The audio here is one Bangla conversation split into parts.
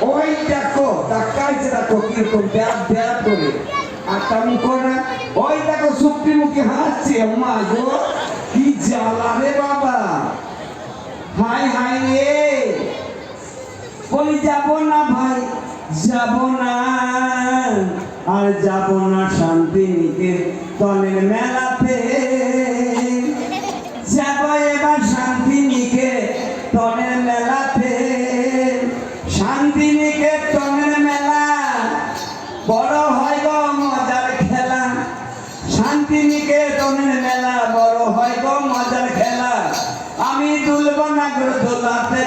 ওই দেখো তাকাইছে দেখো কিরকম ব্যাপ ব্যাপ করে আর তেমন করে ওই দেখো সুপ্রি মুখে হাসছে মা গো কি জ্বালা রে বাবা হাই হাই রে বলি যাব না ভাই যাব না আর যাব না শান্তিনিকেতনের মেলাতে যাব এবার শান্তিনিকেতনের মেলাতে শান্তিনিকেতনের মেলা বড় হয় গো মজার খেলা শান্তিনিকেতনের মেলা বড় হয় গো মজার খেলা আমি দুলব না গো দোলাতে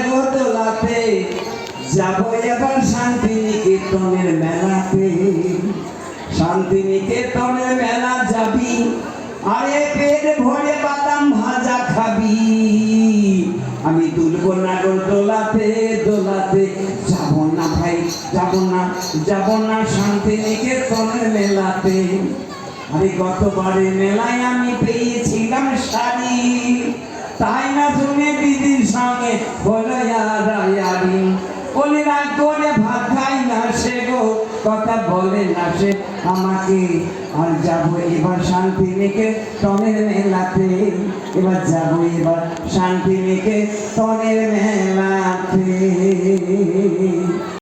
যাব এবার শান্তিনিকেতনের মেলাতে শান্তিনিকেতনের মেলা যাবি আরে পেট ভরে বাদাম ভাজা খাবি আমি দুলব না গো দোলাতে যাব না ভাই যাব না শান্তিনিকেতনের মেলাতে আরে গতবারে মেলায় আমি পেয়েছিলাম শাড়ি তাই না শুনে দিদির সঙ্গে বলো ইয়ারি বলি না করে ভাত খাই না সে গো কথা বলে না সে আমাকে আর যাবো এবার শান্তিনিকেতনের মেলাতে এবার যাবো এবার শান্তিনিকেতনের মেলাতে